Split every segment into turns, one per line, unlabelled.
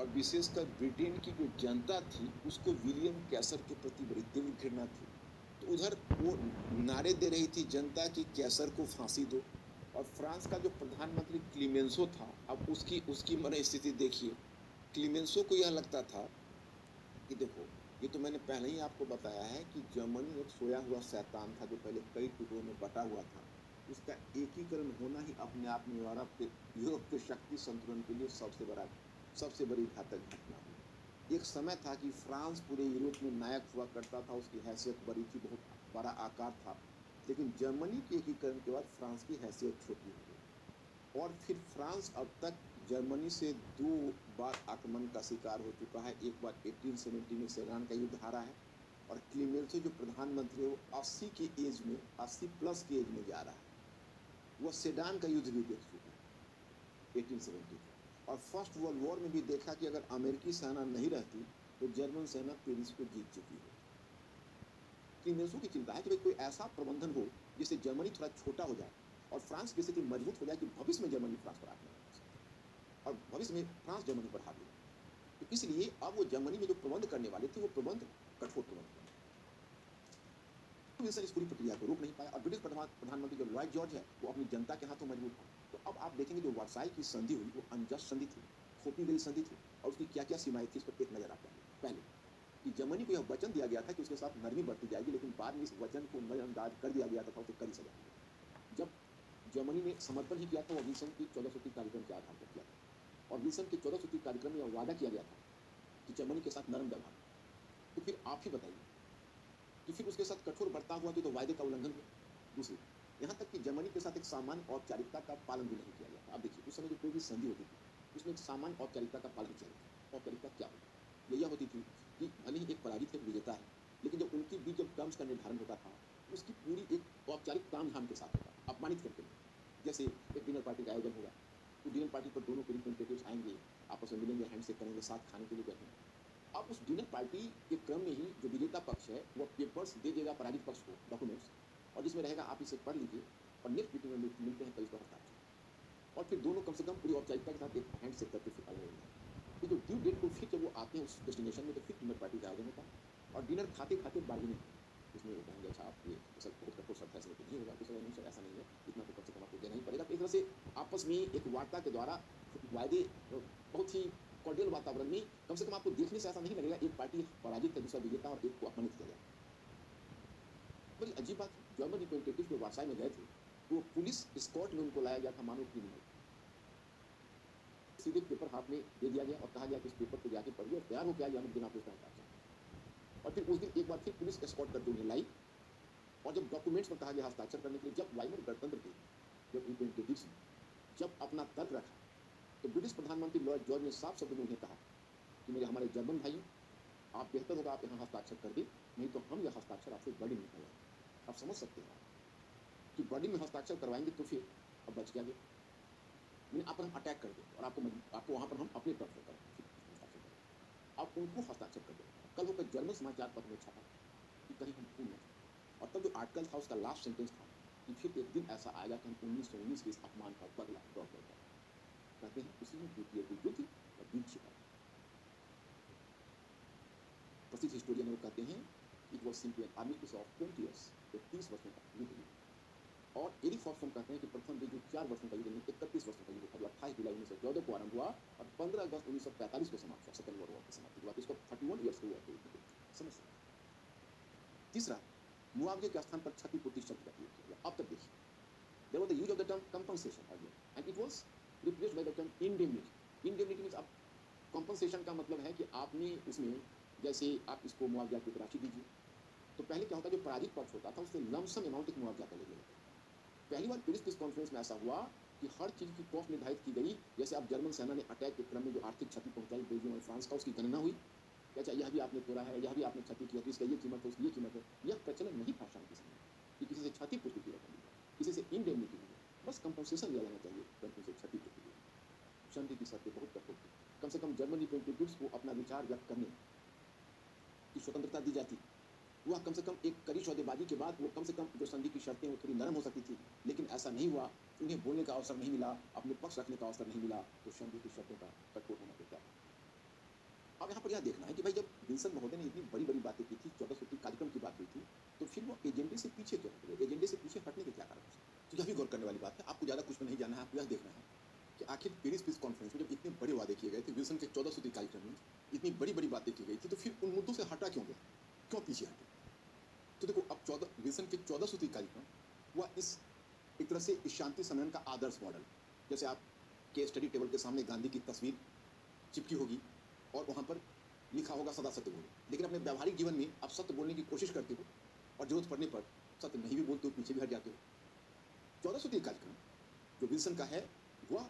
और विशेषकर ब्रिटेन की जो जनता थी, उसको विलियम कैसर के प्रति बड़ी तीव्र घृणा थी। तो उधर वो नारे दे रही थी जनता कि कैसर को फांसी दो, और फ्रांस का जो प्रधानमंत्री क्लीमेंसो था, अब उसकी उसकी मनःस्थिति देखिए। क्लीमेंसो को यह लगता था कि देखो, ये तो मैंने पहले ही आपको बताया है कि जर्मनी एक सोया हुआ शैतान था जो पहले कई टुकड़ों में बटा हुआ था। उसका एकीकरण होना ही अपने आप में यूरोप के शक्ति संतुलन के लिए सबसे बड़ी घातक घटना हुई। एक समय था कि फ्रांस पूरे यूरोप में नायक हुआ करता था, उसकी हैसियत बड़ी थी, बहुत बड़ा आकार था। लेकिन जर्मनी के एकीकरण के बाद फ्रांस की हैसियत छोटी हो गई। और फिर फ्रांस अब तक जर्मनी से 2 बार आक्रमण का शिकार हो चुका है। एक बार 1870 में सेडान का युद्ध हारा है, और क्लीमेंसो जो प्रधानमंत्री है, वो 80 की एज में, 80 प्लस की एज में जा रहा है। वह सेडान का युद्ध भी देख चुका है 1870 का। और फर्स्ट वर्ल्ड वॉर में भी देखा कि अगर अमेरिकी सेना नहीं रहती, तो जर्मन सेना पेरिस को जीत चुकी होती। क्लीमेंसो की चिंता है कि भाई कोई ऐसा प्रबंधन हो जिससे जर्मनी थोड़ा छोटा हो जाए और फ्रांस की स्थिति मजबूत हो जाए कि भविष्य में जर्मनी फ्रांस पर आक्रमण कर सके, और भविष्य में फ्रांस जर्मनी पर हावी हो। तो इसलिए अब वो जर्मनी में जो प्रबंध करने वाले थे, वो प्रबंध कठोर प्रबंध करने। विल्सन इस पूरी प्रक्रिया को रोक नहीं पाया, और ब्रिटिश प्रधानमंत्री जो लॉयड जॉर्ज है, वो अपनी जनता के हाथों मजबूर था। तो अब आप देखेंगे जो वर्साई की संधि हुई, वो अनजस्ट संधि थी, थोपी गई संधि थी, और उसकी क्या क्या सीमाएं थी, इस पर एक नजर आप डालिए। पहले कि जर्मनी को यह वचन दिया गया था कि उसके साथ नरमी बरती जाएगी, लेकिन बाद में इस वचन को नजरअंदाज कर दिया गया था, उसे कड़ी सजा दी गई। जब जर्मनी ने समर्पण ही किया था, वो विल्सन की 14 सूत्री कार्यक्रम के आधार पर किया था, और विल्सन के 14 सूत्री कार्यक्रम में यह वादा किया गया था कि जर्मनी के साथ नरम व्यवहार। तो फिर आप ही बताइए कि फिर उसके साथ कठोर बर्ताव हुआ तो वायदे का उल्लंघन हुआ। दूसरी, यहाँ तक कि जर्मनी के साथ एक सामान्य औपचारिकता का पालन भी नहीं किया गया था। अब देखिए, उस समय जो कोई भी संधि होती थी, उसमें एक सामान्य औपचारिकता का पालन किया जाता था। औपचारिकता क्या होती? यह होती थी कि भले ही एक पराजित है, एक विजेता है, लेकिन जब उनके बीच जब टर्म्स का निर्धारण होता था, तो उसकी पूरी एक औपचारिक तामझाम के साथ होता था, अपमानित करके नहीं। जैसे एक डिनर पार्टी का आयोजन होगा, तो डिनर पार्टी पर दोनों के रिप्रेजेंटेटिव्स आएंगे, आपस में मिलेंगे, हैंडशेक करेंगे, साथ खाने के लिए बैठेंगे। अब उस डिनर पार्टी के क्रम में ही जो विजेता पक्ष है, वह पेपर्स दे देगा पराजित पक्ष को, डॉक्यूमेंट्स, और जिसमें रहेगा आप इसे पढ़ लीजिए, और नेक्स्ट मीटिंग में मिलते हैं, तब इस पर हस्ताक्षर। और फिर दोनों कम से कम पूरी औपचारिकता के साथ एक हैंडशेक करके फिर अलग हो जाते हैं। फिर जो ड्यू डेट को फिर जब वो आते हैं उस डेस्टिनेशन में, तो फिर डिनर पार्टी का आयोजन होता है, और डिनर खाते खाते बार्गेनिंग होगी। उसमें वो कहेंगे अच्छा आप ये सब बहुत कठोर शब्द है, ऐसे में तो नहीं होगा, दूसरा नहीं सर ऐसा नहीं है, इतना तो कम से कम आपको देना ही पड़ेगा। तो इस तरह से आपस में एक वार्ता के द्वारा वायदे बहुत ही कॉर्डियल वातावरण में, कम से कम आपको देखने से ऐसा नहीं लगेगा एक पार्टी पराजित है, दूसरा विजेता, और एक को अपमानित किया जा रहा है। बड़ी अजीब बात, जर्मन रिप्रेजेंटेटिव जो वार्साई में गए थे, तो पुलिस स्कॉट में उनको लाया गया था, मानो क्रिमिनल। सीधे पेपर हाथ में दे दिया गया और कहा गया कि इस पेपर को जाके पढ़िए, और तैयार होकर आइए, हम बिना पूछताछ हस्ताक्षर। और फिर उस दिन एक बार फिर पुलिस एस्कॉर्ट करके उन्हें लाई, और जब डॉक्यूमेंट्स पर कहा गया हस्ताक्षर करने के लिए, जब वाइमर गणतंत्र के जब रिप्रेजेंटेटिव्स ने जब अपना तर्क रखा, तो ब्रिटिश प्रधानमंत्री लॉर्ड जॉर्ज ने साफ शब्दों में उन्हें कहा कि मेरे हमारे जर्मन भाइयों, आप बेहतर होगा आप यहाँ हस्ताक्षर कर दें, नहीं तो हम यह हस्ताक्षर आपसे बर्लिन में करवाएंगे। आप समझ सकते हैं कि बर्लिन में हस्ताक्षर करवाएंगे, तो फिर अब बच क्या गया? मैंने आप पर हम अटैक कर देंगे, और आपको वहां पर हम अपने तरफ से फिर हस्ताक्षर करेंगे। अब उनको हस्ताक्षर कर देना पड़ा। कल होकर जर्मन समाचार पत्र में छपा कि कहीं हम भूल न जाए। और तब जो आर्टिकल था, उसका लास्ट सेंटेंस था कि फिर एक दिन ऐसा आएगा कि हम 1919 के इस अपमान का बदला दौड़ दौड़ कर लेंगे। कहते हैं उसी में द्वितीय विश्व युद्ध का बीज छिपा था। प्रसिद्ध हिस्टोरियन लोग कहते हैं it was simply an armistice of 20 years, एक 30 वर्षों का युद्ध हुआ। और एरिक फॉक्सटन कहते हैं कि प्रथम विश्व युद्ध 4 वर्षों का युद्ध नहीं, 31 वर्षों का युद्ध था, जो 28 जुलाई 1914 को आरंभ हुआ और 15 अगस्त 1945 को समाप्त हुआ। सेकंड वर्ल्ड वॉर की समाप्ति के बाद इसको 31 ईयर्स के वॉर के रूप में बोल चुके हैं। समझ सकते हैं। तीसरा, मुआवजे के स्थान पर क्षतिपूर्ति शब्द का प्रयोग किया गया। अब तक देखिए, there was the use of the term compensation earlier, and it was replaced by the term indemnity. Indemnity means अब कंपनसेशन का मतलब है कि आपने उसमें, जैसे आप इसको मुआवजा की एक राशि दीजिए, तो पहले क्या होता, जो पराजित पक्ष होता था उससे लमसम अमाउंट एक मुआवजा पहले दिया जाता था। पहली बार पेरिस पीस कॉन्फ्रेंस में ऐसा हुआ कि हर चीज की कॉस्ट निर्धारित की गई। जैसे अब जर्मन सेना ने अटैक के क्रम में जो आर्थिक क्षति पहुंचाई बेल्जियम और फ्रांस का, उसकी गणना हुई कि अच्छा यह भी आपने तोड़ा है, यह भी आपने क्षति किया, तो इसका ये कीमत है, उसकी ये कीमत है। यह प्रचलन नहीं था शांति समय में कि किसी से क्षतिपूर्ति की रकम दी जाए, किसी से इंडेमनिटी दी जाए, बस कंपनसेशन लिया जाना चाहिए, परंतु उसे क्षतिपूर्ति दी जाए। संधि की शर्तें बहुत कठोर थी। कम से कम जर्मन रिप्रेजेंटेटिव्स को अपना विचार व्यक्त करने की स्वतंत्रता दी जाती। वह कम से कम एक कड़ी सौदेबाजी के बाद वो कम से कम जो संधि की शर्तें वो थोड़ी नरम हो सकती थी, लेकिन ऐसा नहीं हुआ। उन्हें बोलने का अवसर नहीं मिला, अपने पक्ष रखने का अवसर नहीं मिला, तो संधि की शर्तों का कठोर होना तो क्या था। यह देखना है कि भाई जब विल्सन महोदय ने इतनी बड़ी-बड़ी बातें की थी, 14 सूत्री कार्यक्रम की बात हुई थी, तो फिर वो एजेंडे से पीछे क्यों हट गए? एजेंडे से पीछे हटने के क्या कारण थे? तो यह भी गौर करने वाली बात है। आपको ज़्यादा कुछ में नहीं जानना है, आपको यह देखना है कि आखिर पेरिस पीस कॉन्फ्रेंस में जब इतने बड़े वादे किए गए थे, विल्सन के 14 सूत्री कार्यक्रम में इतनी बड़ी-बड़ी बातें की गई थी, तो फिर उन मुद्दों से हटा क्यों गया? क्यों पीछे हटे? तो देखो अब 14 विल्सन के 14 सूत्री कार्यक्रम वह इस एक तरह से इस शांति सम्मेलन का आदर्श मॉडल, जैसे आप के स्टडी टेबल के सामने गांधी की तस्वीर चिपकी होगी और वहां पर लिखा होगा सदा सत्य बोलो, लेकिन अपने व्यावहारिक जीवन में आप सत्य बोलने की कोशिश करते हो और जरूरत पड़ने पर सत्य नहीं भी बोलते हो, पीछे भी हट जाते हो। 1403 कार्यक्रम जो विल्सन का है वह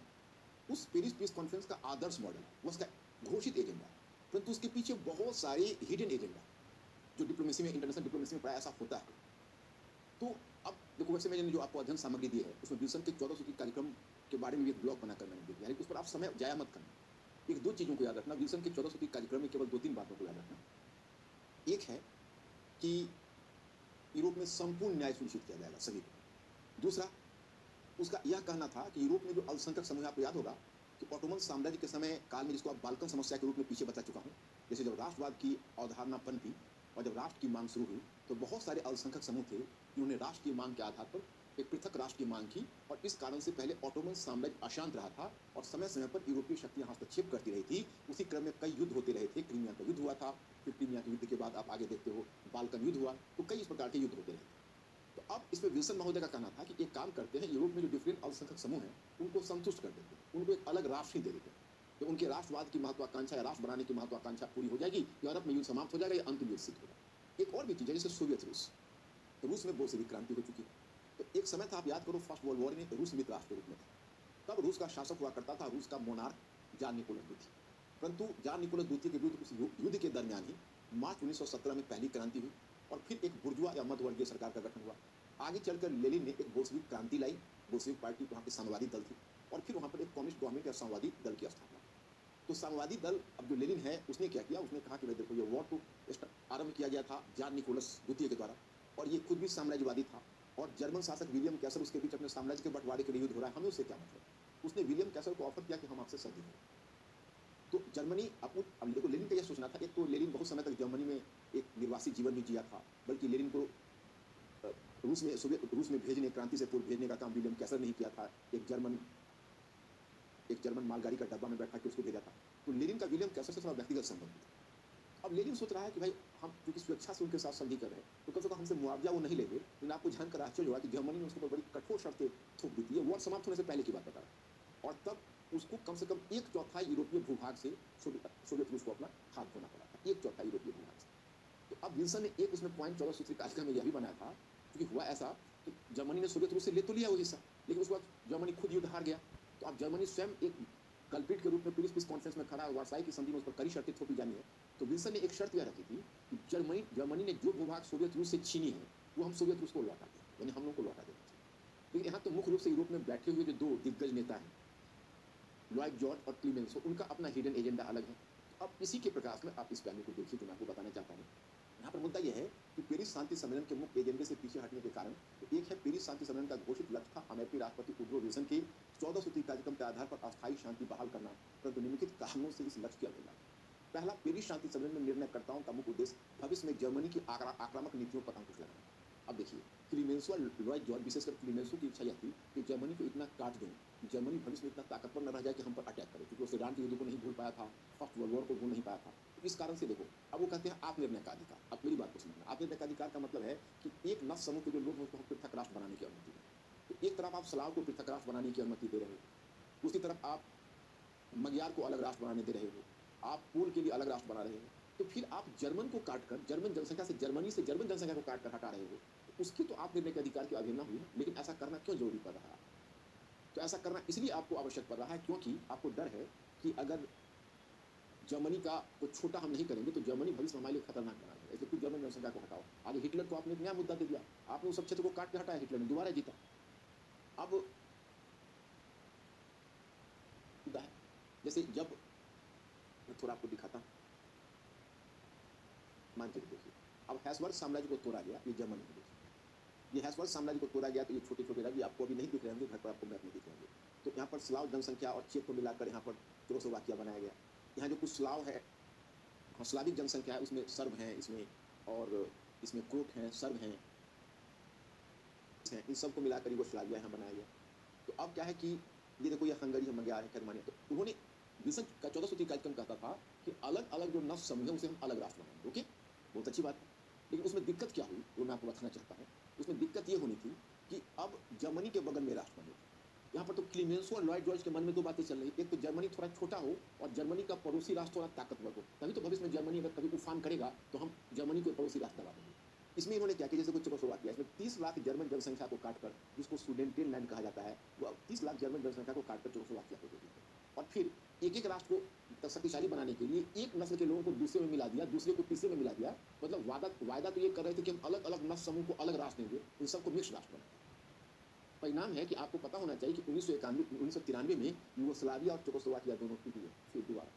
उस पेरिस पीस कॉन्फ्रेंस का आदर्श मॉडल है, वह उसका घोषित एजेंडा है, परंतु उसके पीछे बहुत सारे हिडन एजेंडा जो डिप्लोमेसी में, इंटरनेशनल डिप्लोमेसी में प्राय ऐसा होता है। तो अब देखो, वैसे मैंने जो आपको अध्ययन सामग्री दी है उसमें विल्सन के 14 सूत्री कार्यक्रम के बारे में भी एक ब्लॉग बनाकर मैंने दे दिया है, उस पर आप समय जाया मत करना। एक दो चीजों को याद रखना, विल्सन के 14 सूत्री कार्यक्रम में केवल 2-3 बातों को याद रखना। एक है कि यूरोप में संपूर्ण न्याय सुनिश्चित किया जाएगा सभी को। दूसरा, उसका यह कहना था कि यूरोप में जो अल्पसंख्यक समूह, आपको याद होगा कि ऑटोमन साम्राज्य के समय काल में, जिसको आप बाल्कन समस्या के रूप में पीछे बता चुका हूं, जैसे जब राष्ट्रवाद की अवधारणा पनपी और जब राष्ट्र की मांग शुरू हुई, तो बहुत सारे अल्पसंख्यक समूह थे जिन्होंने राष्ट्र की मांग के आधार पर एक पृथक राष्ट्र की मांग की, और इस कारण से पहले ऑटोमन साम्राज्य अशांत रहा था और समय समय पर यूरोपीय शक्तियां हस्तक्षेप करती रही थी। उसी क्रम में कई युद्ध होते रहे थे। क्रीमिया का युद्ध हुआ था, फिर क्रीमिया के युद्ध के बाद आप आगे देखते हो बाल्कन युद्ध हुआ, तो कई इस प्रकार के युद्ध होते रहे थे। तो अब इसमें विल्सन महोदय का कहना था कि एक काम करते हैं, यूरोप में जो डिफरेंट अल्पसंख्यक समूह हैं उनको संतुष्ट कर देते हैं, उनको एक अलग राष्ट्र ही दे देते हैं। तो उनके राष्ट्रवाद की महत्वाकांक्षा या राष्ट्र बनाने की महत्वाकांक्षा पूरी हो जाएगी, यूरोप में युद्ध समाप्त हो जाएगा, या अंतिम युद्ध सिद्ध होगा। एक और भी चीज है, जैसे सोवियत रूस, तो रूस में बोल्शेविक क्रांति हो चुकी है। तो एक समय था, आप याद करो, फर्स्ट वर्ल्ड वॉर में रूस मित्र राष्ट्र के रूप में था। तब रूस का शासक हुआ करता था, रूस का मोनार्क जार निकोलस द्वितीय। परंतु जार निकोलस द्वितीय के विरुद्ध उस युद्ध के दरमियान ही मार्च 1917 में पहली क्रांति हुई और फिर एक बुर्जुआ या मध्यवर्गीय सरकार का गठन हुआ। आगे चलकर लेनिन ने एक बोल्शेविक क्रांति लाई, बोल्शेविक पार्टी वहां के साम्यवादी दल थी, और फिर वहां पर एक कम्युनिस्ट गवर्नमेंट या साम्यवादी दल की स्थापना। तो साम्यवादी दल, अब जो लेनिन है उसने क्या किया, उसने कहा कि भाई देखो, ये वॉर तो आरंभ किया गया था जार निकोलस द्वितीय के द्वारा, और ये खुद भी साम्राज्यवादी था, और जर्मन शासक विलियम कैसर उसके बीच अपने साम्राज्य के बंटवारे के लिए युद्ध हो रहा है, हमें उससे क्या मतलब। उसने विलियम कैसर को ऑफर किया कि हम आपसे संधि करें। तो जर्मनी, अब देखो, लेनिन का यह सोचना था, एक तो लेनिन बहुत समय तक जर्मनी में एक निर्वासित जीवन भी जिया था, बल्कि लेनिन को रूस में, सोवियत रूस में भेजने, क्रांति से पूर्व भेजने का काम विलियम कैसर नहीं किया था, एक जर्मन मालगाड़ी का डब्बा में बैठा के उसको भेजा था। तो लेनिन का विलियम कैसर से थोड़ा व्यक्तिगत संबंध था। अब लेनिन सोच रहा है कि भाई हम क्योंकि स्वेच्छा से उनके साथ संधि कर रहे हैं, तो कम से कम हमसे मुआवजा वो नहीं लेंगे। लेकिन आपको जानकर आश्चर्य होगा कि जर्मनी ने उसके ऊपर बड़ी कठोर शर्तें थोप दी थी। वॉर समाप्त होने से पहले की बात बता रहा हूं। और तब उसको कम से कम 1/4 यूरोपीय भूभाग से सोवियत रूस को अपना हाथ धोना पड़ा था, 1/4 यूरोपीय भूभाग से। तो अब विल्सन ने एक उसमें पॉइंट 14 सूत्री कार्यक्रम में यह भी बनाया था, क्योंकि हुआ ऐसा कि जर्मनी ने सोवियत रूस से ले तो लिया वो हिस्सा, लेकिन उसके बाद जर्मनी खुद युद्ध हार गया। तो अब जर्मनी स्वयं एक कल्प्रिट के रूप में पेरिस पीस कॉन्फ्रेंस में खड़ा, वर्साई की संधि में उस पर कड़ी शर्तें थोपी जानी है। तो विल्सन ने एक शर्त यह रखी थी कि जर्मनी ने जो भूभाग सोवियत रूस से छीनी है वो हम सोवियत रूस को लौटा दें, यानी हम लोग को लौटा देना चाहिए। लेकिन यहाँ तो मुख्य रूप से यूरोप में बैठे हुए जो दो दिग्गज नेता हैं, लॉयड जॉर्ज और क्लीमेंसो, उनका अपना हिडन एजेंडा अलग है। अब इसी के प्रकाश में आप इस पहलू को देखिए जो मैं आपको बताना चाहता हूँ। यहाँ पर मुद्दा यह है कि पेरिस शांति सम्मेलन के मुख्य एजेंडे से पीछे हटने के कारण, तो एक है पेरिस शांति सम्मेलन का घोषित लक्ष्य था अमेरिकी राष्ट्रपति वुडरो विल्सन के 14 सूत्री कार्यक्रम के आधार पर अस्थायी शांति बहाल करना, परंतु निम्नलिखित कारणों से इस लक्ष्य की अवहेलना। पहला, पेरिस शांति सम्मेलन में निर्णयकर्ताओं का मुख्य उद्देश्य भविष्य में जर्मनी की आक्रामक नीतियों पर अंकुश लगाना। अब देखिए, क्लीमेंसो और लॉयड जॉर्ज, विशेषकर क्लीमेंसो की इच्छा यह थी कि जर्मनी को इतना काट दें कि जर्मनी भविष्य में इतना ताकतवर न रह जाए कि हम पर अटैक करे, क्योंकि वो ईरान के युद्ध को नहीं भूल पाया था, फर्स्ट वर्ल्ड वॉर को भूल नहीं पाया था। तो इस कारण से देखो, अब वो कहते हैं आप निर्णय का अधिकार। अब मेरी बात को समझना, आप निर्णय का अधिकार का मतलब है कि एक नस समूह के जो लोग हैं उसको हम पृथक राष्ट्र बनाने की अनुमति दें। तो एक तरफ आप स्लाव को पृथक राष्ट्र बनाने की अनुमति दे रहे हो, दूसरी तरफ आप मगियार को अलग राष्ट्र बनाने दे रहे हो, आप पोल के लिए अलग राष्ट्र बना रहे हो। तो फिर आप जर्मन को काटकर, जर्मन जनसंख्या से जर्मनी से जर्मन जनसंख्या को काटकर हटा रहे हो, तो उसकी तो आप निर्णय के अधिकार की अवहेलना हुई ना। लेकिन ऐसा करना क्यों जरूरी पड़ रहा है? तो ऐसा करना इसलिए आपको आवश्यक पड़ रहा है क्योंकि आपको डर है कि अगर जर्मनी का को छोटा हम नहीं करेंगे तो जर्मनी भविष्य में हमारे लिए खतरनाक बना देगा, इसलिए कुछ जर्मन जनसंख्या को हटाओ। आगे हिटलर को आपने एक नया मुद्दा दे दिया, आपने उस सब क्षेत्र को काट के हटाया, हिटलर ने दोबारा जीता। अब मुद्दा है, जैसे जब मैं थोड़ा आपको दिखाता हूँ, मान के देखिए, अब हैसबर्ग साम्राज्य को तोड़ा गया, ये जर्मनी में देखिए, ये हैसबर्ग साम्राज्य को तोड़ा गया, तो ये छोटे छोटे राज्य आपको अभी नहीं दिख रहे होंगे, घर पर आपको मैप में दिख रहे होंगे। तो यहाँ पर स्लाव जनसंख्या और चेक को मिलाकर यहाँ पर चेकोस्लोवाकिया बनाया गया। यहाँ जो कुछ स्लाव है हाँ, स्लाविक जनसंख्या है, उसमें सर्ब हैं इसमें, और इसमें क्रोट हैं, सर्ब हैं, इन सबको मिलाकर यूगोस्लाविया यहाँ बनाया गया। तो अब क्या है कि ये देखो, ये हंगरी है, मँगोलिया है, रोमानिया, तो उन्होंने विल्सन का 14 सूत्री कार्यक्रम कहता था कि अलग-अलग जो नस्ल समूह है, उसे हम अलग राष्ट्र बनाएँगे, ओके? बहुत अच्छी बात है। लेकिन उसमें दिक्कत क्या हुई, वो मैं आपको बताना चाहता हूँ। उसमें दिक्कत ये होनी थी कि अब जर्मनी के बगल में राष्ट्र बने थे। यहाँ पर तो क्लीमेंसो और लॉयड जॉर्ज के मन में 2 बातें चल रही हैं। एक तो जर्मनी थोड़ा छोटा हो और जर्मनी का पड़ोसी राष्ट्र थोड़ा ताकतवर हो। तभी तो भविष्य में जर्मनी अगर कभी उफान करेगा, तो हम जर्मनी को पड़ोसी राष्ट्र दबा देंगे। इसमें इन्होंने क्या किया, जैसे कुछ चेकोस्लोवाकिया, इसमें 30 लाख जर्मन जनसंख्या को काटकर, जिसको सुडेटेनलैंड कहा जाता है, वो 30 लाख जर्मन जनसंख्या को काटकर चेकोस्लोवाकिया को दे दी। और फिर एक-एक राष्ट्र को शक्तिशाली बनाने के लिए एक नस्ल के लोगों को दूसरे में मिला दिया, दूसरे को तीसरे में मिला दिया। मतलब वायदा तो ये कर रहे थे कि हम अलग-अलग नस्ल समूह को अलग राष्ट्र देंगे, इन सबको मिक्स्ड राष्ट्र बनाएंगे। परिणाम है कि आपको पता होना चाहिए कि 1993 में यूगोस्लाविया और चेकोस्लोवाकिया दोनों टूट गए फिर दोबारा।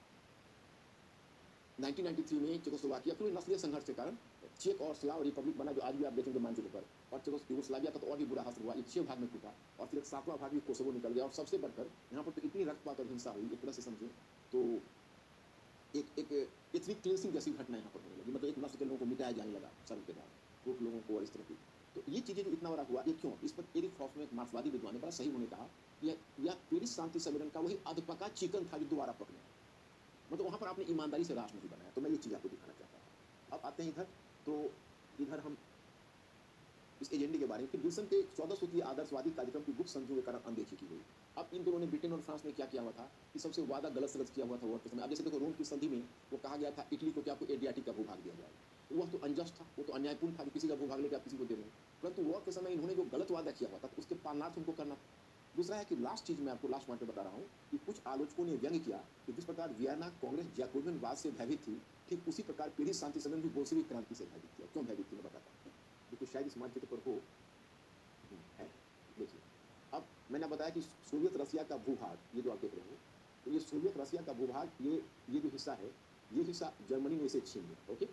1993 में चेकोस्लोवाकिया फिर नस्लीय संघर्ष के कारण चेक और स्लाव रिपब्लिक बना, जो आज भी आप देखेंगे मानचित्र पर। और यूगोस्लाविया का तो और भी बुरा हाल हुआ, ये 6 भाग में टूटा, और फिर एक 7वां भाग भी कोसोवो निकल गया। और सबसे बढ़कर यहाँ पर तो इतनी रक्तपात और हिंसा हुई, एक तरह से समझे तो एक एथनिक क्लींसिंग जैसी घटना यहाँ पर होने लगी। मतलब एक नस्ल के लोगों को मिटाया जाने लगा सर्व के द्वारा, कुछ लोगों को, और इस तरह की। तो ये चीज़ें जो इतना बड़ा हुआ, ये क्यों? इस पर एरिक फ्रॉस्ट में एक मार्क्सवादी विद्वान ने बड़ा सही उन्होंने कहा कि यह पेरिस शांति सम्मेलन का वही अधपका चिकन था जो दोबारा पक गया। मतलब वहाँ पर आपने ईमानदारी से राष्ट्र नहीं बनाया। तो मैं ये चीज़ आपको दिखाना चाहता था। अब आते हैं इधर, तो इधर हम इस एजेंडे के बारे में, फिर विल्सन के 14 सूत्रीय आदर्शवादी कार्यक्रम की गुप्त संधियों के कारण अनदेखी की गई। अब इन दोनों ने, ब्रिटेन और फ्रांस ने क्या किया हुआ था कि सबसे वादा गलत सलत किया हुआ था वॉर के समय। अब जैसे देखो, रोम की संधि में वो कहा गया था इटली को कि आपको एड्रियाटिक का भूभाग दिया जाएगा, तो वह तो अनजस्ट था, वो तो अन्यायपूर्ण था कि किसी का भूभाग लेकर आप किसी को दे रहे हैं। परंतु वॉर के समय इन्होंने जो गलत वादा किया हुआ था, तो उसके पालनार्थ उनको करना था। दूसरा है कि लास्ट चीज मैं आपको लास्ट पॉइंट में बता रहा हूँ कि कुछ आलोचकों ने व्यंग किया कि जिस प्रकार वियना कांग्रेस जैकोबिनवाद से भयभीत थी, ठीक उसी प्रकार पेरिस शांति सम्मेलन भी बोल्शेविक क्रांति से भयभीत थी। क्यों भयभीत थी मैं बताता हूँ, देखिए शायद इस मानचित्र पर हो, है, देखिए। अब मैंने बताया कि सोवियत रसिया का भूभाग, ये जो आप देख रहे हो, तो ये सोवियत रसिया का भूभाग, ये जो हिस्सा है, ये हिस्सा जर्मनी ने इसे छीन लिया, ओके।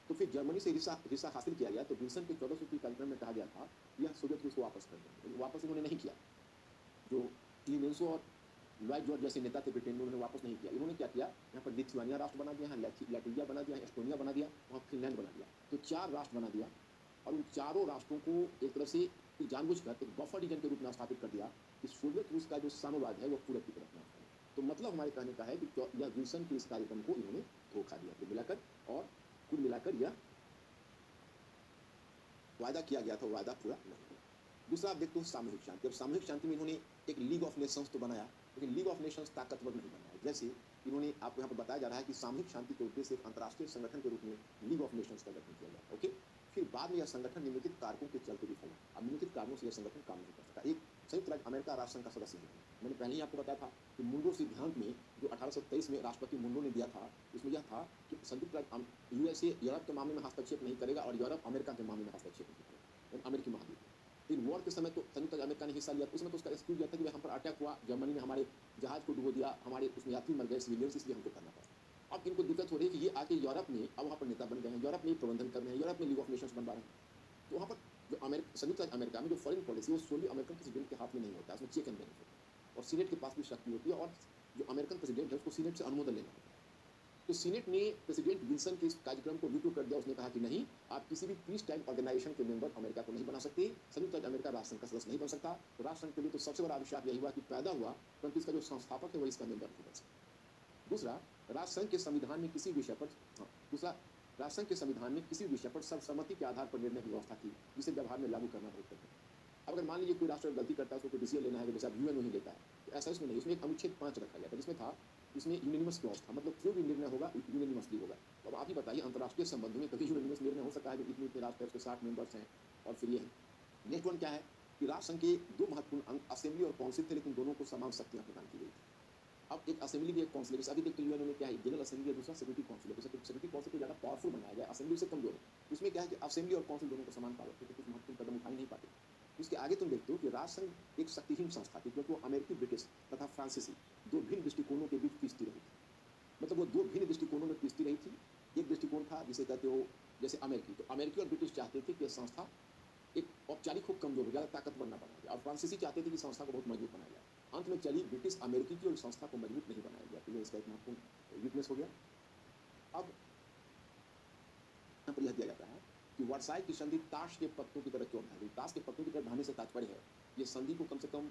तो फिर जर्मनी से हिस्सा हासिल किया गया। तो विल्सन के 14 सूत्री कार्यक्रम में कहा गया था यह सोवियत रूस को वापस कर देंगे। वापस इन्होंने नहीं किया। जो क्लीमेंसो और लॉयड जॉर्ज जैसे नेता थे ब्रिटेन में, उन्होंने वापस नहीं किया। इन्होंने क्या किया, यहाँ पर लिथुआनिया राष्ट्र बना दिया, यहाँ लैटविया बना दिया, एस्टोनिया बना दिया, वहाँ फिनलैंड बना दिया। तो 4 राष्ट्र बना दिया, और उन चारों राष्ट्रों को एक तरह से जानबूझकर एक बफर रीजन के रूप में स्थापित कर दिया कि सोवियत रूस का जो साम्यवाद है वो पूरब की तरफ ना फैले। तो मतलब हमारे कहने का है कि यह विल्सन के इस कार्यक्रम को इन्होंने धोखा दिया कुल मिलाकर, और कुल मिलाकर यह वायदा किया गया था, वायदा पूरा नहीं हुआ। दूसरा आप देखते हो सामूहिक शांति। अब सामूहिक शांति में इन्होंने एक लीग ऑफ नेशंस तो बनाया, लेकिन लीग ऑफ नेशंस ताकतवर नहीं बनाया। जैसे इन्होंने, आपको यहाँ पर बताया जा रहा है कि सामूहिक शांति के उद्देश्य एक अंतर्राष्ट्रीय संगठन के रूप में लीग ऑफ नेशंस का गठन किया गया, ओके। फिर बाद में यह संगठन निम्नलिखित कारकों के चलते विफल हुआ। अब निम्नलिखित कारणों से यह संगठन काम नहीं कर सका। एक, संयुक्त राज्य अमेरिका राष्ट्र संघ का सदस्य नहीं है। मैंने पहले ही आपको बताया था कि मुंडो सिद्धांत में, जो 1823 में राष्ट्रपति मुंडो ने दिया था, उसमें यह था कि संयुक्त राज्य यूएसए यूरोप के मामले में हस्तक्षेप नहीं करेगा और यूरोप अमेरिका के मामले में हस्तक्षेप नहीं करेगा, अमेरिकी महाद्वीप में। लेकिन वॉर के समय तो संयुक्त राज्य अमेरिका ने हिस्सा लिया, उसमें तो उसका एक्सक्यूज दिया था कि हम पर अटैक हुआ, जर्मनी ने हमारे जहाज को डुबो दिया, हमारे उसमें यात्री मर गए, सिविलियंस, इसलिए हमको करना पड़ा। अब इनको दिक्कत हो रही है कि ये आके यूरोप में, अब वहाँ पर नेता बन गए हैं, यूरोप में प्रबंधन कर रहे हैं, यूरोप में लीग ऑफ नेशंस बनवा रहे हैं। तो वहाँ पर जो संयुक्त राज्य अमेरिका में जो फॉरेन पॉलिसी, वो सोली अमेरिकन प्रेसिडेंट के हाथ में नहीं होता है, उसमें चेक एंड बैलेंस होता है, और सीनेट के पास भी शक्ति होती है, और जो अमेरिकन प्रेसिडेंट है उसको सीनेट से अनुमोदन लेना होता है। तो सीनेट ने प्रेसिडेंट विल्सन के इस कार्यक्रम को वीटो कर दिया। उसने कहा कि नहीं, आप किसी भी पीस टाइम ऑर्गेनाइजेशन के मेंबर अमेरिका को नहीं बना सकते, संयुक्त राज्य अमेरिका राष्ट्र संघ का सदस्य नहीं बन सकता। तो राष्ट्र संघ के लिए तो सबसे बड़ा अभिशाप यही हुआ कि पैदा हुआ, परंतु इसका जो संस्थापक है वह इसका मेंबर नहीं बन सकता। दूसरा, राष्ट्र संघ के संविधान में किसी विषय पर, दूसरा, राष्ट्र संघ के संविधान में किसी विषय पर सर्वसम्मति के आधार पर निर्णय की व्यवस्था थी, जिसे व्यवहार में लागू करना बहुत कठिन है। अब अगर मान लीजिए कोई राष्ट्र गलती करता है, उसको कोई डिसीजन लेना है, जैसे अब यूएन ही लेता है, तो ऐसा इसमें नहीं। उसमें एक अनुच्छेद 5 रखा गया था, जिसमें था, इसमें यूनिनिमस क्लॉज था, मतलब जो भी निर्णय होगा यूनिनिमसली होगा। तो अब आप ही बताइए, अंतर्राष्ट्रीय संबंधों में कभी यूनिनिमस निर्णय हो सकता है जब इतने इतने राष्ट्र है, उसके 60 मेंबर्स हैं। और फिर ये नेक्स्ट वन क्या है कि राष्ट्र संघ के 2 महत्वपूर्ण अंग असेंबली और काउंसिल थे, लेकिन दोनों को समान शक्तियां प्रदान की गई थी। अब एक असेंबली भी एक काउंसिल है। अभी देखते यूएन में क्या है, जनरल असेंबली है, दूसरा सिक्योरिटी काउंसिल है। सिक्योरिटी काउंसिल को ज़्यादा पावरफुल बनाया गया, असेंबली से कमजोर है। उसमें क्या है कि असेंबली और काउंसिल दोनों को समान पावर थे, तो कुछ महत्वपूर्ण कदम उठा ही नहीं पाते। उसके आगे तुम देखते हो कि राष्ट्र संघ एक शक्तिहीन संस्था थी, क्योंकि वो अमेरिकी, ब्रिटिश तथा फ्रांसीसी 2 भिन्न दृष्टिकोणों के बीच पिसती रही थी। मतलब वो 2 भिन्न दृष्टिकोणों में पिसती रही थी। एक दृष्टिकोण था जिसे कहते हो जैसे अमेरिकी, तो अमेरिकी और ब्रिटिश चाहते थे कि यह संस्था एक औपचारिक खूब कमजोर हो, ज़्यादा ताकतवर ना बनाया जाए, और फ्रांसीसी चाहते थे कि संस्था को बहुत मजबूत बनाया जाए। अंत में चली ब्रिटिश अमेरिकी की, और संस्था को मजबूत नहीं बनाया गया। तो ये इसका एक महत्वपूर्ण वीकनेस हो गया। अब कि वर्साई की संधि ताश के पत्तों की तरह क्यों ढह गई। ताश के पत्तों की तरह ढहने से तात्पर्य है, ये संधि को कम से कम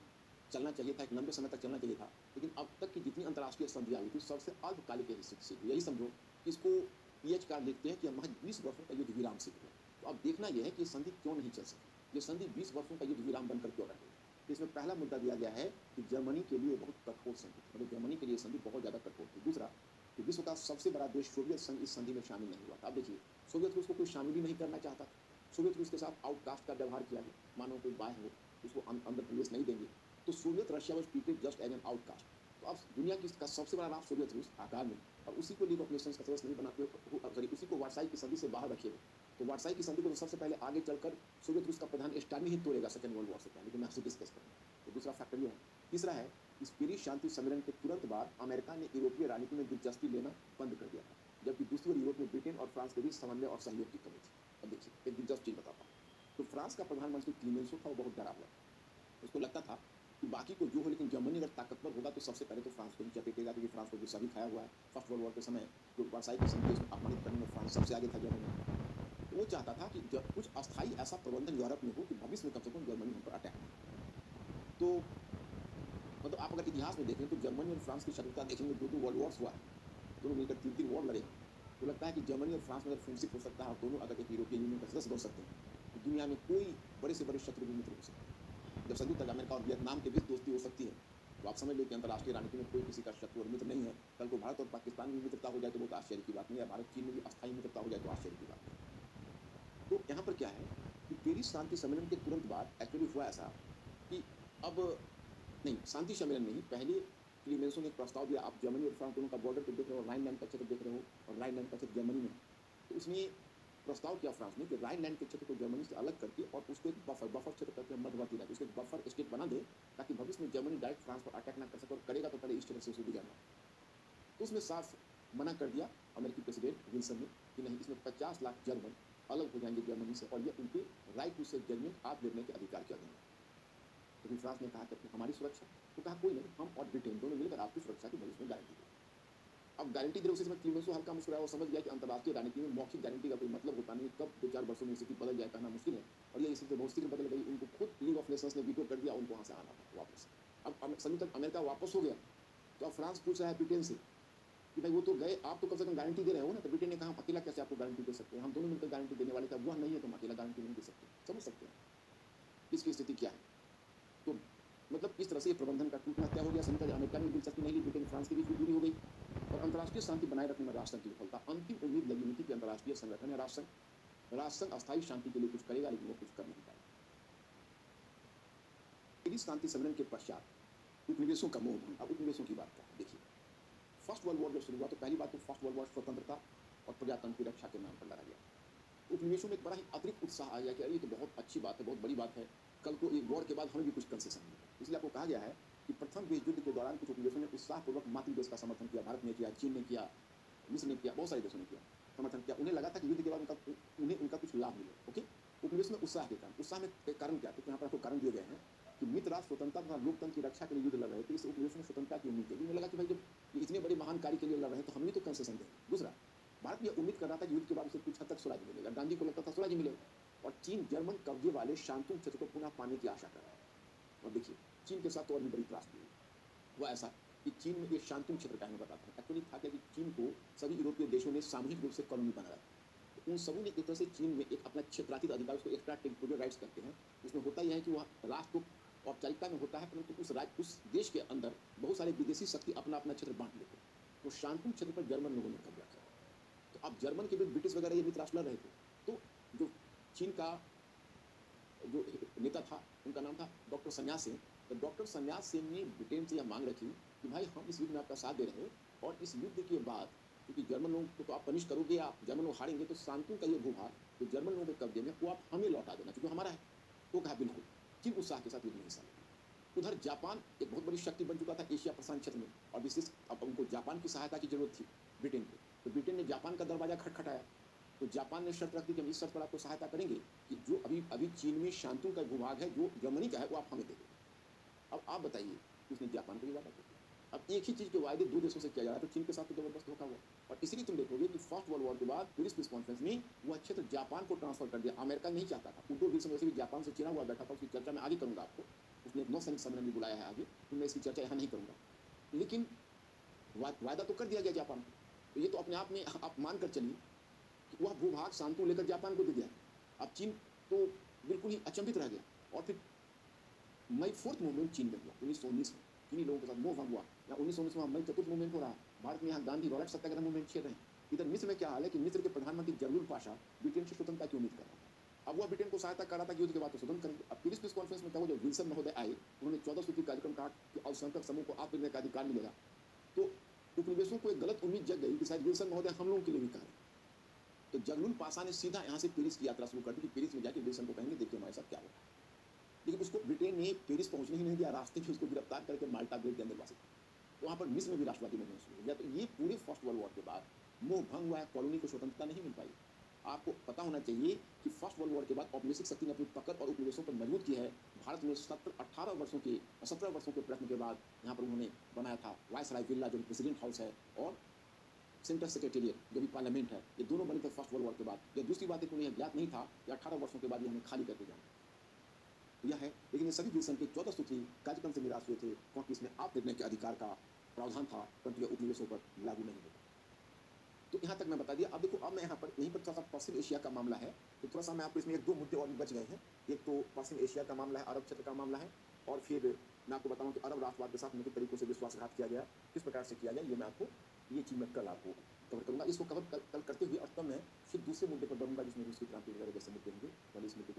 चलना चाहिए था, एक लंबे समय तक चलना चाहिए था, लेकिन अब तक की जितनी अंतर्राष्ट्रीय संधियाँ हुई थी, सबसे अल्पकालिक के हिस्से से हुई। यही समझो कि इसको पीएचकार लिखते हैं कि महज 20 वर्षों का युद्ध विराम से हुआ। तो अब देखना यह है कि ये संधि क्यों नहीं चल सकी, ये संधि 20 वर्षों का युद्ध विराम बनकर क्यों रह गई। तो इसमें पहला मुद्दा दिया गया है कि जर्मनी के लिए बहुत कठोर संधि थी, मतलब जर्मनी के लिए संधि बहुत ज़्यादा कठोर थी। दूसरा, कि विश्व का सबसे बड़ा देश सोवियत संघ इस संधि में शामिल नहीं हुआ था। अब देखिए, सोवियत रूस को कोई शामिल ही नहीं करना चाहता था। सोवियत रूस के साथ आउटकास्ट का व्यवहार किया गया, मानो कोई बाह्य हो, उसको अंदर प्रवेश नहीं देंगे। तो Soviet Russia was treated just as an outcast. तो अब दुनिया की का सबसे बड़ा राष्ट्र सोवियत रूस आकार में, और उसी को लीग ऑफ नेशंस का सदस्य नहीं बनाते हो, सॉरी, उसी को वार्साई की संधि से बाहर रखे हो। तो वार्साई की संधि को तो सबसे पहले आगे चलकर सोवियत रूस का प्रधान स्टालिन ही तोड़ेगा सेकंड वर्ल्ड वॉर से पहले, लेकिन आपसे डिस्कस करेंगे। तो दूसरा फैक्टर ये है। तीसरा है, इस पेरिस शांति सम्मेलन के तुरंत बाद अमेरिका ने यूरोपीय राजनीति में दिलचस्पी लेना बंद कर दिया था, जबकि दूसरी ओर यूरोप में ब्रिटेन और फ्रांस के बीच समन्वय और सहयोग की कमी थी। अब देखिए, एक दिलचस्प चीज बताता हूँ। तो फ्रांस का प्रधानमंत्री क्लीमेंसो था, वो बहुत डरा हुआ था। उसको लगता था कि बाकी को जो हो, लेकिन जर्मनी अगर ताकतवर होगा तो सबसे पहले तो फ्रांस को ही चपेटेगा, क्योंकि फ्रांस को गुस्सा भी खाया हुआ है। फर्स्ट वर्ल्ड वॉर के समय जो वर्साई की संधि को अपमानित करने में फ्रांस सबसे आगे था जर्मनी। तो वो चाहता था कि कुछ अस्थायी ऐसा प्रबंधन यूरोप में हो कि भविष्य में कम से कम जर्मनी हम पर अटैक नहीं। तो मतलब आप अगर इतिहास में देखें तो जर्मनी और फ्रांस की शत्रुता देखेंगे, दो दो वर्ल्ड वॉर्स हुआ है, दोनों मिलकर तीन तीन वॉर लड़े हैं। तो लगता है कि जर्मनी और फ्रांस में अगर फ्रेंडशिप हो सकता है और दोनों अगर एक यूरोपियन यूनियन का सदस्य बन सकते हैं, तो दुनिया में कोई बड़े से बड़े शत्रु भी मित्र हो सकते हैं। जब संयुक्त अमेरिका और वियतनाम के बीच दोस्ती हो सकती है, तो आप समझ लो कि अंतर्राष्ट्रीय राजनीति में कोई किसी का शत्रु और मित्र नहीं है। कल को भारत और पाकिस्तान में मित्रता हो जाए तो बहुत आश्चर्य की बात नहीं है, भारत चीन में भी अस्थायी मित्रता हो जाए तो आश्चर्य की बात नहीं है। तो यहाँ पर क्या है कि पेरिस शांति सम्मेलन के तुरंत बाद एक्चुअली हुआ ऐसा कि अब नहीं, शांति सम्मेलन में ही पहले क्लीमेंसो ने एक प्रस्ताव दिया। आप जर्मनी और फ्रांस दोनों का बॉर्डर तो देख रहे हो, राइनलैंड का क्षेत्र देख रहे हो, और राइनलैंड का क्षेत्र जर्मनी में है। तो उसने प्रस्ताव किया फ्रांस ने कि राइनलैंड के क्षेत्र को जर्मनी से अलग करके और उसको एक बफर क्षेत्र करके मध्यवर्ती राज्य, उसको एक बफर स्टेट बना दे, ताकि भविष्य में जर्मनी डायरेक्ट फ्रांस पर अटैक ना कर सके, और करेगा तो पहले इस क्षेत्र से उसे गुजरना। तो उसमें साफ मना कर दिया अमेरिकी प्रेसिडेंट विल्सन ने कि नहीं, इसमें 50 लाख जर्मन अलग हो जाएंगे जर्मनी से, और ये उनके राइट टू सेल्फ जजमेंट, आत्मनिर्णय के अधिकार के अधीन है। तो फिर फ्रांस ने कहा कि हमारी सुरक्षा, तो कहा कोई नहीं, हम और ब्रिटेन दोनों मिलकर आपकी सुरक्षा की भविष्य में गारंटी देंगे। अब गारंटी दे, उसी समय क्लीमेंसो हल्का मुस्कुराया, वो समझ गया कि अंतर्राष्ट्रीय राजनीति में मौखिक गारंटी का कोई मतलब होता नहीं, कब 2-4 वर्षों में स्थिति बदल जाए कहना मुश्किल है, और ये स्थिति बहुत शीघ्र बदल गई। उनको खुद लीग ऑफ नेशंस ने वीटो कर दिया, उनको वहां से आना था वापस। अब संयुक्त अमेरिका वापस हो गया, तो अब फ्रांस पूछ रहा है ब्रिटेन से कि भाई वो तो गए, आप तो कम से कम गारंटी दे रहे हो ना। तो ब्रिटेन ने कहा, अकेला कैसे आपको गारंटी दे सकते हैं, हम दोनों मिलकर गारंटी देने वाले थे, वह नहीं है तो हम अकेला गारंटी नहीं दे सकते। समझ सकते हैं इसकी स्थिति क्या है। तो मतलब इस तरह से प्रबंधन का टूटना तय हो गया। संयुक्त अमेरिका में दिलचस्पी नहीं ली, ब्रिटेन फ्रांस के बीच भी दूरी हो गई, और अंतर्राष्ट्रीय शांति बनाए रखने में राष्ट्रसंघ की विफलता। अंतिम उम्मीद लगी हुई थी कि अंतर्राष्ट्रीय संगठन है राष्ट्रसंघ, राष्ट्रसंघ अस्थायी शांति के लिए कुछ करेगा, लेकिन वो कुछ कर नहीं पाएगा। पेरिस शांति सम्मेलन के पश्चात उपनिवेशों का मोह भंग। अब उपनिवेशों की बात क्या है, देखिए, फर्स्ट वर्ल्ड वॉर जब शुरू हुआ तो पहली बात तो फर्स्ट वर्ल्ड वॉर स्वतंत्रता और प्रजातंत्र की रक्षा के नाम पर लड़ा गया। उपनिवेशों में एक बड़ा ही अतिरिक्त उत्साह आ गया कि ये तो बहुत अच्छी बात है, बहुत बड़ी बात है, कल को एक वॉर के बाद हमें भी कुछ कंसेशन मिलेगा। इसलिए आपको कहा गया है कि प्रथम विश्व युद्ध के दौरान कुछ उपनिवेशों ने उत्साहपूर्वक मातृ देश का समर्थन किया। भारत ने किया, चीन ने किया, मिस्र ने किया, बहुत सारे देशों ने किया, समर्थन किया। उन्हें लगा था कि युद्ध के बाद उन्हें उनका कुछ लाभ मिले। ओके, उपनिवेश में उत्साह के कारण, उत्साह में कारण क्या, तो यहाँ पर आपको कारण दिए गए हैं कि मित्र राष्ट्र स्वतंत्रता तथा लोकतंत्र की रक्षा के लिए युद्ध लड़ रहे थे। इस उपनिवेश में स्वतंत्रता की उम्मीद थी। उन्हें लगा कि भाई जब ये इतने बड़े महान कार्य के लिए लड़ रहे हैं तो हम भी तो कंसेशन देंगे। दूसरा, भारत यह उम्मीद कर रहा था कि युद्ध के बाद उसे कुछ हद तक स्वराज मिलेगा। गांधी को लगता था स्वराज मिलेगा। और चीन जर्मन कब्जे वाले शांतुंग क्षेत्र को पुनः पाने की आशा कर रहा है। और देखिए, चीन के साथ तो और भी बड़ी त्रासदी हुई। वह ऐसा कि चीन में ये शांतुंग क्षेत्र का मैं बताता हूँ। एक्चुअली था क्या कि चीन को सभी यूरोपीय देशों ने सामूहिक रूप से कॉलोनी बना रखा। तो उन सबों ने एक तरह से चीन में एक अपना क्षेत्रातीत अधिकार, उसको एक्स्ट्रा टेरिटोरियल राइट्स कहते हैं। उसमें होता यह है कि वह राष्ट्र तो औपचारिकता में होता है, परंतु उस देश के अंदर बहुत सारे विदेशी शक्ति अपना अपना क्षेत्र बांट लेते हैं। तो शांतुंग क्षेत्र पर जर्मन लोगों ने कब्जा किया। तो अब जर्मन के विरुद्ध ब्रिटिश वगैरह ये मित्र राष्ट्र लड़ रहे थे। तो जो चीन का जो नेता था, उनका नाम था डॉक्टर सन्यास सेन। तो डॉक्टर सन्यास सेन ने ब्रिटेन से यह मांग रखी कि भाई हम इस युद्ध में आपका साथ दे रहे हैं, और इस युद्ध के बाद क्योंकि जर्मन लोगों को तो आप पनिश करोगे, आप जर्मन लोग हारेंगे, तो शांतुंग का ये भूभाग जो जर्मन लोगों के कब्जे में, वो आप हमें लौटा देना क्योंकि हमारा है। तो कहा बिल्कुल। चीन उत्साह के साथ युद्ध में हिस्सा लेगा। उधर जापान एक बहुत बड़ी शक्ति बन चुका था एशिया प्रशांत क्षेत्र में, और विशेष अब उनको जापान की सहायता की जरूरत थी ब्रिटेन को। तो ब्रिटेन ने जापान का दरवाजा खटखटाया। तो जापान ने शर्त रख दी कि हम इस शर्त पर आपको सहायता करेंगे कि जो अभी अभी चीन में शांतुंग का भूभाग है जो जर्मनी का है, वो आप हमें दे दें। अब आप बताइए, उसने जापान को भी वादा कर दिया। अब एक ही चीज़ के वायदे दो देशों से किया जा रहा है, तो चीन के साथ तो ज़बरदस्त धोखा हुआ। और इसलिए तुम देखोगे कि फर्स्ट वर्ल्ड वॉर के बाद पेरिस पीस कॉन्फ्रेंस में वह क्षेत्र जापान को ट्रांसफर कर दिया। अमेरिका नहीं चाहता था, वुडरो विल्सन वैसे भी जापान से चिरा हुआ बैठा था, उसकी चर्चा मैं आगे करूंगा आपको। उसने एक नौसैनिक सम्मेलन भी बुलाया है आगे, तो मैं इसकी चर्चा यहाँ नहीं करूंगा। लेकिन वायदा तो कर दिया गया जापान को, तो ये तो अपने आप में आप मान कर चलिए कि वह भूभाग शांतु लेकर जापान को दे दिया। अब चीन तो बिल्कुल ही अचंभित रह गया। और फिर मई फोर्थ मूवमेंट चीन में हुआ 1919 में, चीनी लोगों के साथ मोह भंग हुआ। या 1919 में मई चतुर्थ मूवमेंट हो रहा है, भारत में यहाँ गांधी रॉलेट सत्याग्रह मूवमेंट छेड़ रहे हैं। इधर मिस्र में क्या हाल है कि मिस्र के प्रधानमंत्री जरलुल पाशा ब्रिटेन से स्वतंत्रता की उम्मीद कर रहा था। अब वह ब्रिटेन को सहायता कर रहा था कि युद्ध के बाद तो स्वतंत्र करेंगे। अब पेरिस पीस कॉन्फ्रेंस में क्या हुआ, जब विल्सन महोदय आए, उन्होंने 14 सूत्री कार्यक्रम कहा कि अल्पसंख्यक समूह को आत्मनिर्भर का अधिकार मिलेगा। तो उपनिवेशों को एक गलत उम्मीद जग गई कि शायद विल्सन महोदय हम लोगों के लिए भी कह रहे हैं। तो जरलुल पाशा ने सीधा यहाँ से पेरिस की यात्रा शुरू कर दी कि पेरिस में जाके विल्सन को कहेंगे देखिए हमारे साथ क्या होता है। लेकिन उसको ब्रिटेन ने पेरिस पहुंचने ही नहीं दिया, रास्ते में उसको गिरफ्तार करके माल्टा गेट के अंदर वासित। तो वहाँ पर मिस्र में भी राष्ट्रवादी मूवमेंट शुरू हो गया। तो ये पूरे फर्स्ट वर्ल्ड वॉर के बाद मोह भंग हुआ है, कॉलोनी को स्वतंत्रता नहीं मिल पाई। आपको पता होना चाहिए कि फर्स्ट वर्ल्ड वॉर के बाद औपनिवेशिक शक्ति ने अपनी पकड़ और उपनिवेशों पर मजबूत की है। भारत में 17 वर्षों के प्रश्न के बाद यहाँ पर उन्होंने बनाया था वायसराय विला, जो प्रेसिडेंट हाउस है, और सेंट्रल सेक्रेटेरिएट जो भी पार्लियामेंट है, ये दोनों बने थे फर्स्ट वर्ल्ड वॉर के बाद। या दूसरी बात है कि उन्हें ज्ञात नहीं था कि 18 वर्षों के बाद ये हमें खाली करके जाना यह है। लेकिन ये सभी विल्सन के 14 सूत्री कार्यक्रम से निराश हुए थे, क्योंकि इसमें आप निर्णय के अधिकार का प्रावधान था, परंतु यह उपनिवेशों पर लागू नहीं होता। तो यहाँ तक मैं बता दिया। अब देखो, अब मैं यहाँ पर यहीं पर थोड़ा सा पश्चिम एशिया का मामला है, तो थोड़ा सा मैं आपको इसमें एक दो मुद्दे और भी बच गए हैं। एक तो पश्चिम एशिया का मामला है, अरब क्षेत्र का मामला है, और फिर मैं आपको बताऊँ कि अरब राष्ट्रवाद के साथ किन तरीकों से विश्वासघात किया गया, किस प्रकार से किया जाए, ये मैं आपको, ये चीज़ मैं कल आपको कवर करूँगा। इसको कवर कल करते हुए और तब मैं फिर दूसरे मुद्दे पर बढ़ूंगा, जिसमें रूस की क्रांति वगैरह जैसे मुद्दे होंगे। पहले इस मुद्दे